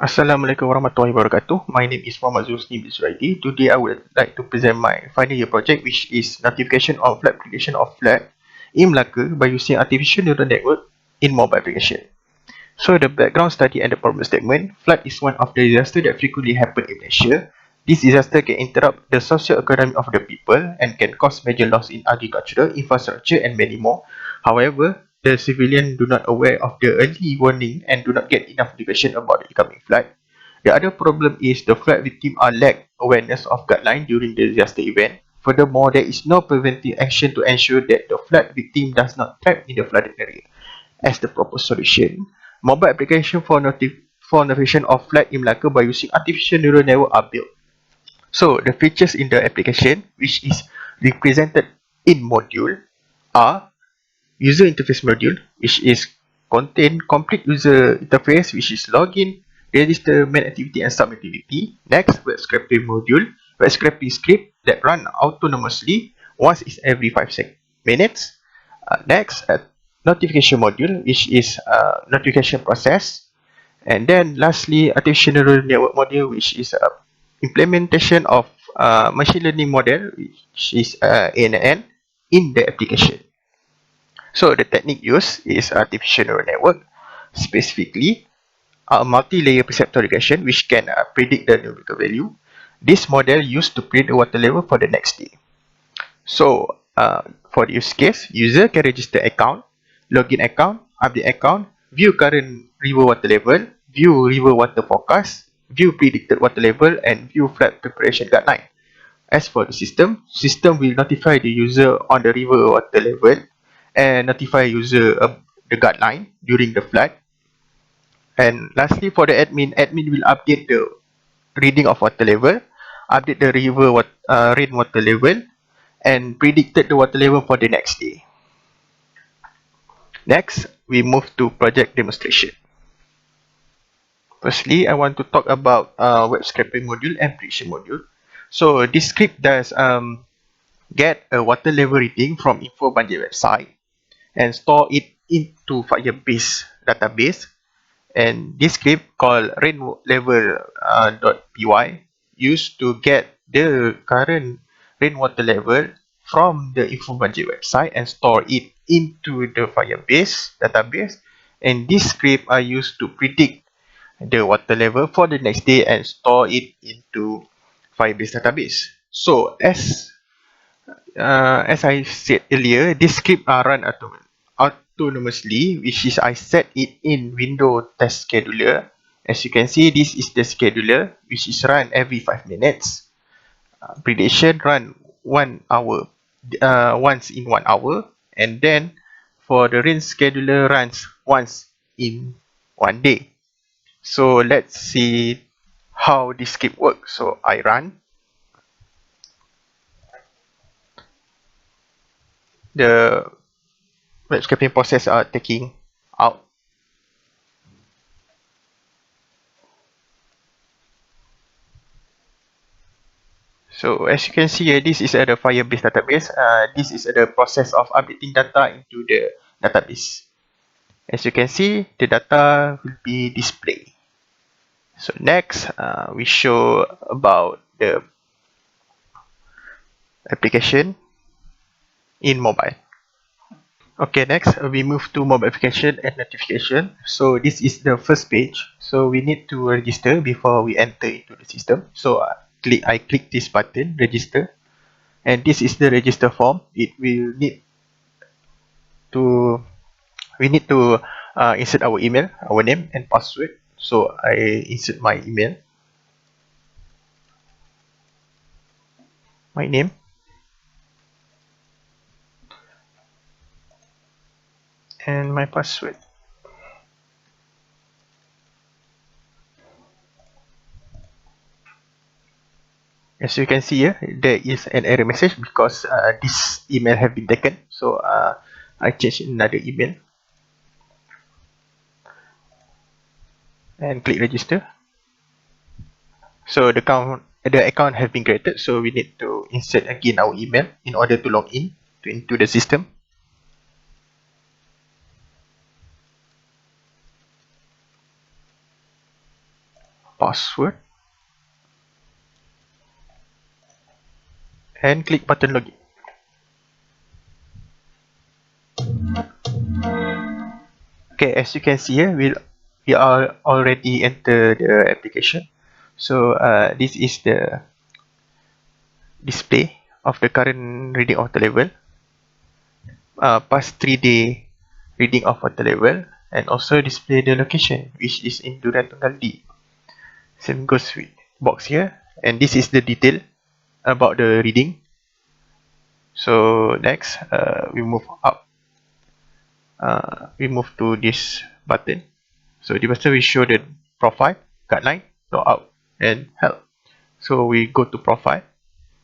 Assalamualaikum warahmatullahi wabarakatuh. My name is Zulhusni Bin Dzuraidi. Today I would like to present my final year project, which is notification of flood prediction of flood in Melaka by using artificial neural network in mobile application. So the background study and the problem statement. Flood is one of the disasters that frequently happen in Malaysia. This disaster can interrupt the socio-economy of the people and can cause major loss in agricultural, infrastructure and many more. However, the civilians do not aware of the early warning and do not get enough education about the incoming flood. The other problem is the flood victims are lack awareness of guidelines during the disaster event. Furthermore, there is no preventive action to ensure that the flood victim does not trap in the flooded area. As the proper solution, mobile application for notification of flood in Melaka by using artificial neural network are built. So the features in the application, which is represented in module, are user interface module, which is contain complete user interface, which is login, register, main activity and sub activity. Next, web scraping module, web scraping script that run autonomously once is every 5 minutes. Next, notification module, which is notification process. And then lastly, artificial neural network module, which is implementation of machine learning model, which is ANN in the application. So the technique used is artificial neural network, specifically a multi-layer perceptual regression, which can predict the numerical value. This model used to predict the water level for the next day. So for the use case, user can register account, login account, update account, view current river water level, view river water forecast, view predicted water level, and view flood preparation guideline. As for the system will notify the user on the river water level and notify user of the guideline during the flood. And lastly, for the admin will update the reading of water level, update the river rainwater level, and predicted the water level for the next day. Next, we move to project demonstration. Firstly, I want to talk about web scraping module and prediction module. So this script does get a water level reading from Info Banjir website and store it into Firebase database. And this script called rainlevel.py used to get the current rainwater level from the Info Banjir website and store it into the Firebase database. And this script are used to predict the water level for the next day and store it into Firebase database. So as I said earlier, this script are run autonomously, which is I set it in window test scheduler. As you can see, this is the scheduler, which is run every 5 minutes. Prediction run 1 hour, once in 1 hour, and then for the rain scheduler runs once in 1 day. So let's see how this script works. So I run the web scraping process are taking out. So as you can see here, this is the Firebase database. This is the process of updating data into the database. As you can see, the data will be displayed. So next, we show about the application in mobile. Okay, next we move to mobile application and notification. So this is the first page. So we need to register before we enter into the system. So I click this button, register, and this is the register form. We need to insert our email, our name and password. So I insert my email, my name, and my password. As you can see here, there is an error message because this email have been taken. So I change another email and click register. So the account has been created. So we need to insert again our email in order to log in into the system. password and click button login. Okay, as you can see here, we are already entered the application. So this is the display of the current reading of the level, past 3-day reading of water level, and also display the location, which is in Durian Tunggal D. Same goes with box here, and this is the detail about the reading. So next, we move up. We move to this button. So the button will show the profile, guideline, logout, and help. So we go to profile.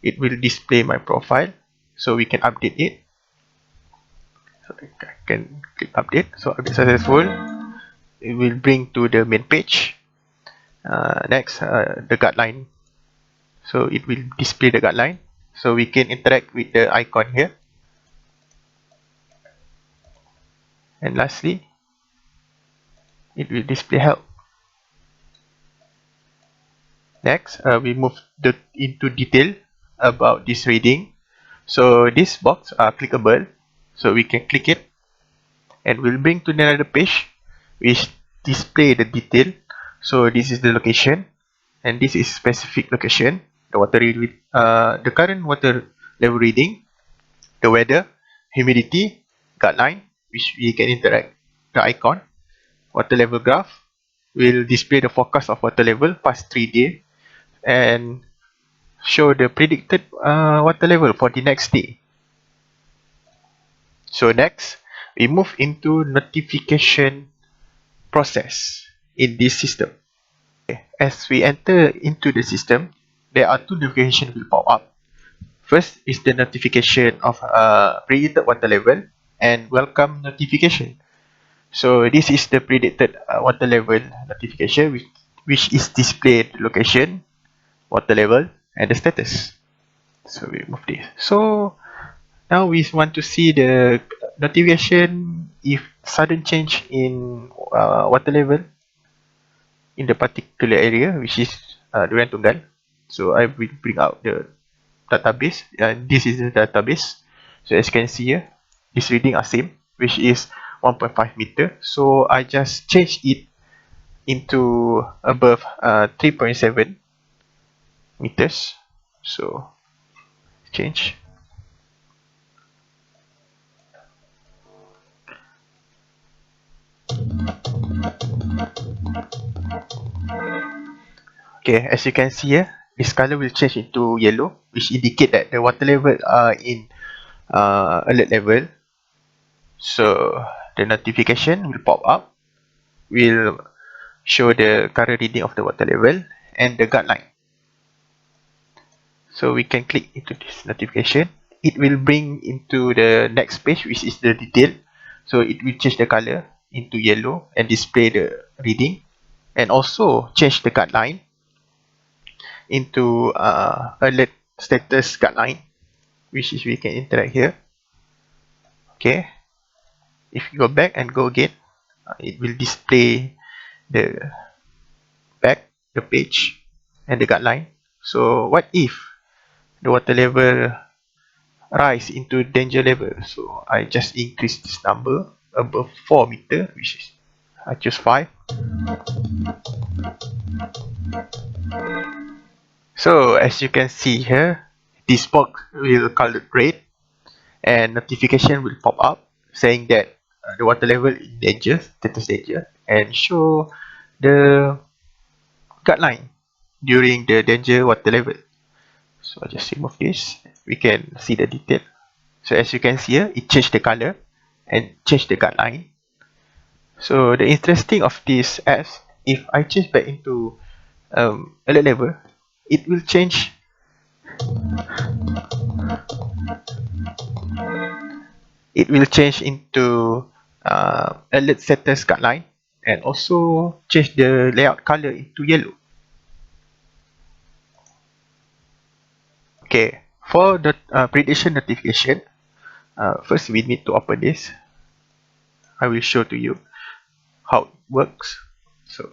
It will display my profile, so we can update it. So I can click update. So update successful. It will bring to the main page. Next, the guideline. So it will display the guideline. So we can interact with the icon here. And lastly, it will display help. Next, we move into detail about this reading. So this box are clickable. So we can click it, and will bring to another page, which display the detail. So this is the location, and this is specific location. The current water level reading, the weather, humidity, guideline, which we can interact. The icon, water level graph, will display the forecast of water level past 3 days and show the predicted water level for the next day. So next, we move into notification process in this system. Okay. As we enter into the system, there are two notifications will pop up. First is the notification of predicted water level and welcome notification. So this is the predicted water level notification, which is displayed location, water level, and the status. So we move this. So now we want to see the notification if sudden change in water level in the particular area, which is Durian Tunggal. So I will bring out the database. This is the database. So as you can see here, this reading are same, which is 1.5 meter. So I just change it into above 3.7 meters. So change. Okay, as you can see here, this color will change into yellow, which indicate that the water level are in alert level. So the notification will pop up, will show the current reading of the water level and the guideline. So we can click into this notification. It will bring into the next page, which is the detail. So it will change the color into yellow and display the reading, and also change the guideline into alert status guideline, which is we can interact here. Okay, if you go back and go again, it will display the the page and the guideline. So what if the water level rise into danger level? So I just increase this number above 4 meter, which is I choose 5. So as you can see here, this box will color red and notification will pop up saying that the water level in danger, status danger, and show the guideline during the danger water level. So I just remove this. We can see the detail. So as you can see here, it changed the color and changed the guideline. So the interesting of this as if I change back into alert level, it will change into alert status guideline, and also change the layout color into yellow. Okay, for the prediction notification, first we need to open this. I will show to you how it works. So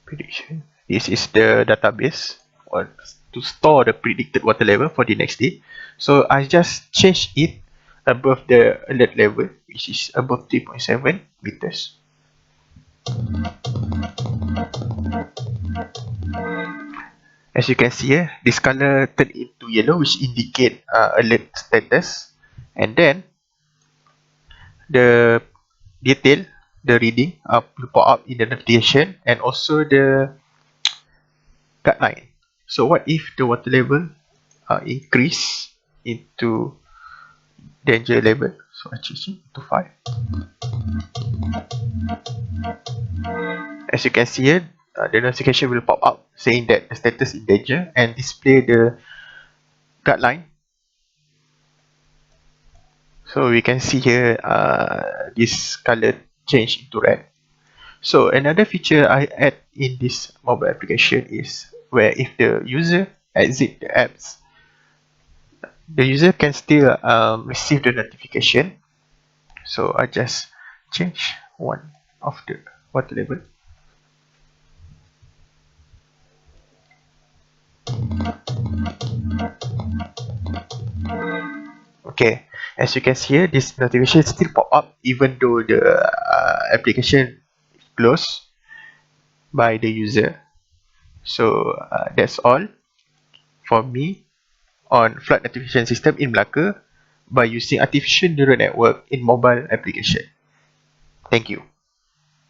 prediction. This is the database or to store the predicted water level for the next day. So I just change it above the alert level, which is above 3.7 meters. As you can see here, this color turn into yellow, which indicate alert status, and then the detail, the reading will pop up in the notification, and also the guideline. So what if the water level increase into danger level? So I change it to 5. As you can see here, the notification will pop up saying that the status in danger and display the guideline. So we can see here this color change into red. So another feature I add in this mobile application is where if the user exit the apps, the user can still receive the notification. So I just change one of the water level. Okay, as you can see here, this notification still pop up even though the application is closed by the user. So that's all for me on flood notification system in Melaka by using artificial neural network in mobile application. Thank you.